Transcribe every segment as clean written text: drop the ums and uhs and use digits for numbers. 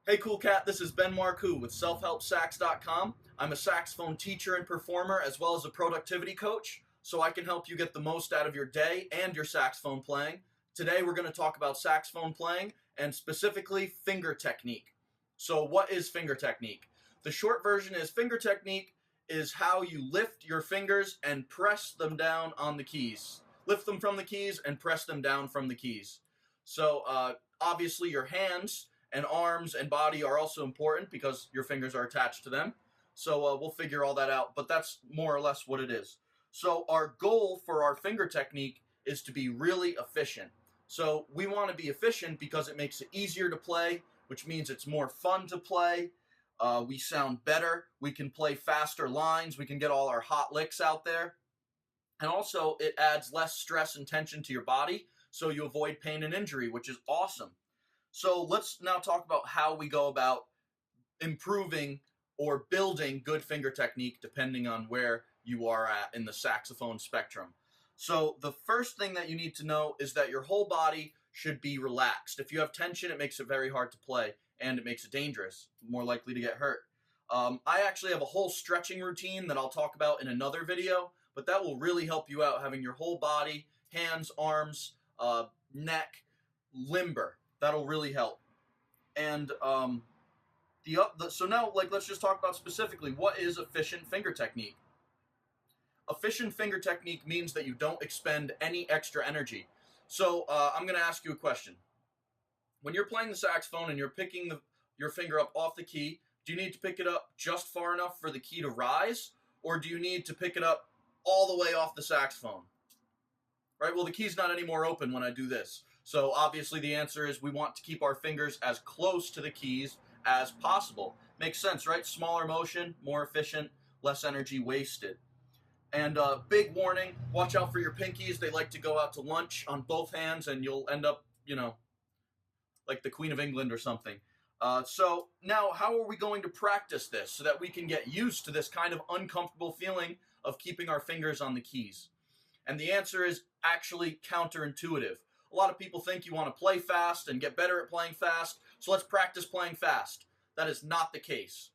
Hey Cool Cat, this is Ben Marcoux with SelfHelpSax.com. I'm a saxophone teacher and performer as well as a productivity coach, so I can help you get the most out of your day and your saxophone playing. Today we're going to talk about saxophone playing and specifically finger technique. So what is finger technique? The short version is finger technique is how you lift your fingers and press them down on the keys. Lift them from the keys and press them down from the keys. So obviously your hands and arms and body are also important because your fingers are attached to them. So we'll figure all that out, but that's more or less what it is. So our goal for our finger technique is to be really efficient. So we want to be efficient because it makes it easier to play, which means it's more fun to play. We sound better. We can play faster lines. We can get all our hot licks out there. And also it adds less stress and tension to your body, so you avoid pain and injury, which is awesome. So let's now talk about how we go about improving or building good finger technique depending on where you are at in the saxophone spectrum. So the first thing that you need to know is that your whole body should be relaxed. If you have tension, it makes it very hard to play and it makes it dangerous, more likely to get hurt. I actually have a whole stretching routine that I'll talk about in another video, but that will really help you out, having your whole body, hands, arms, neck, limber. That'll really help. And so now, let's just talk about specifically what is efficient finger technique. Efficient finger technique means that you don't expend any extra energy. So I'm going to ask you a question. When you're playing the saxophone and you're picking your finger up off the key, do you need to pick it up just far enough for the key to rise, or do you need to pick it up all the way off the saxophone? Right? Well, the key's not any more open when I do this. So obviously the answer is we want to keep our fingers as close to the keys as possible. Makes sense, right? Smaller motion, more efficient, less energy wasted. And big warning, watch out for your pinkies. They like to go out to lunch on both hands and you'll end up, like the Queen of England or something. So now how are we going to practice this so that we can get used to this kind of uncomfortable feeling of keeping our fingers on the keys? And the answer is actually counterintuitive. A lot of people think you want to play fast and get better at playing fast, so let's practice playing fast. That is not the case.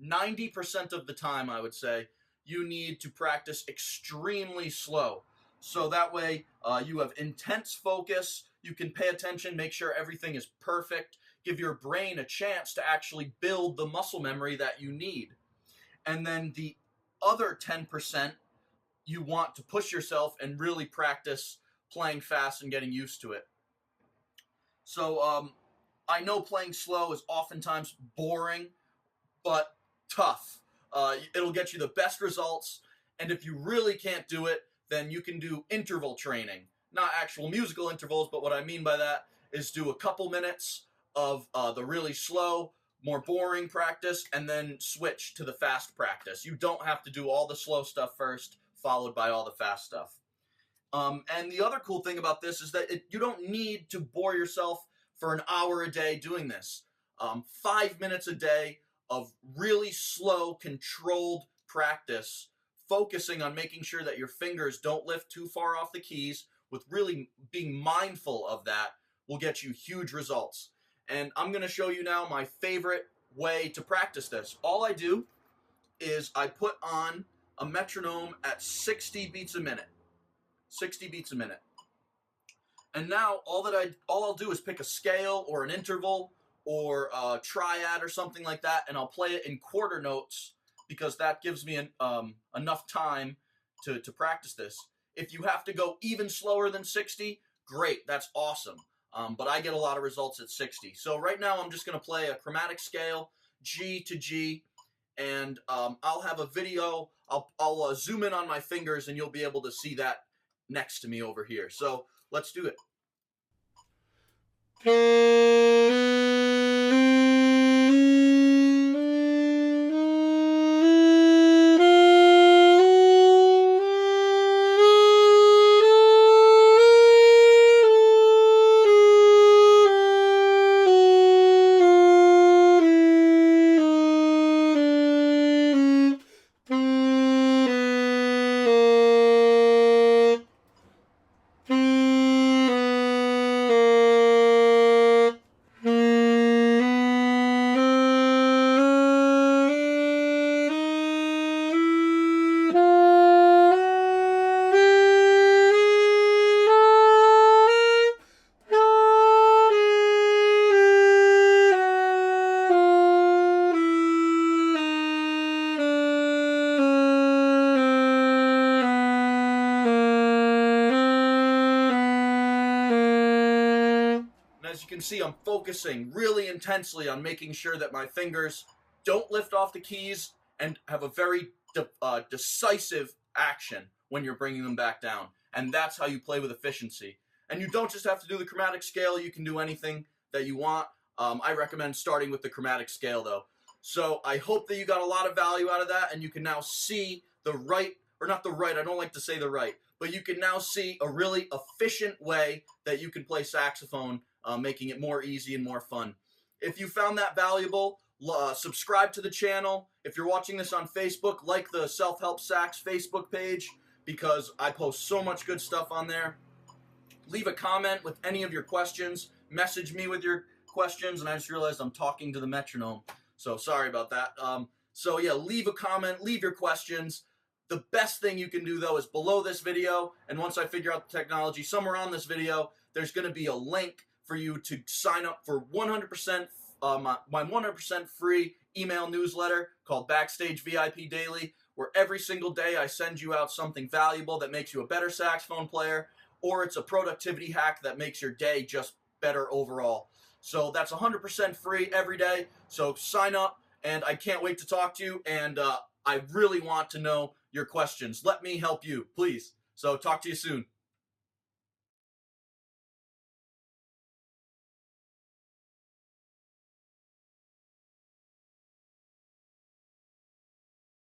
90% of the time, I would say, you need to practice extremely slow. So that way you have intense focus, you can pay attention, make sure everything is perfect, give your brain a chance to actually build the muscle memory that you need. And then the other 10%, you want to push yourself and really practice playing fast and getting used to it. So I know playing slow is oftentimes boring, but tough. It'll get you the best results, and if you really can't do it, then you can do interval training. Not actual musical intervals, but what I mean by that is do a couple minutes of the really slow, more boring practice, and then switch to the fast practice. You don't have to do all the slow stuff first, followed by all the fast stuff. And the other cool thing about this is that you don't need to bore yourself for an hour a day doing this. 5 minutes a day of really slow, controlled practice, focusing on making sure that your fingers don't lift too far off the keys, with really being mindful of that, will get you huge results. And I'm going to show you now my favorite way to practice this. All I do is I put on a metronome at 60 beats a minute. 60 beats a minute. And now all I'll do is pick a scale or an interval or a triad or something like that, and I'll play it in quarter notes because that gives me enough time to practice this. If you have to go even slower than 60, great, that's awesome. But I get a lot of results at 60. So right now I'm just going to play a chromatic scale, G to G, and I'll have a video. I'll zoom in on my fingers and you'll be able to see that next to me over here. So let's do it. see, I'm focusing really intensely on making sure that my fingers don't lift off the keys and have a very decisive action when you're bringing them back down. And that's how you play with efficiency. And you don't just have to do the chromatic scale. You can do anything that you want. I recommend starting with the chromatic scale, though. So I hope that you got a lot of value out of that, and you can now see the right, or not the right, I don't like to say the right, but you can now see a really efficient way that you can play saxophone, making it more easy and more fun. If you found that valuable, subscribe to the channel. If you're watching this on Facebook, like the SelfHelpSax Facebook page, because I post so much good stuff on there. Leave a comment with any of your questions. Message me with your questions, and I just realized I'm talking to the metronome, so sorry about that. So yeah, leave a comment, leave your questions. The best thing you can do, though, is below this video, and once I figure out the technology, somewhere on this video, there's going to be a link for you to sign up for 100% my 100% free email newsletter called Backstage VIP Daily, where every single day I send you out something valuable that makes you a better saxophone player, or it's a productivity hack that makes your day just better overall. So that's 100% free every day, so sign up, and I can't wait to talk to you, and I really want to know your questions. Let me help you, please. So talk to you soon.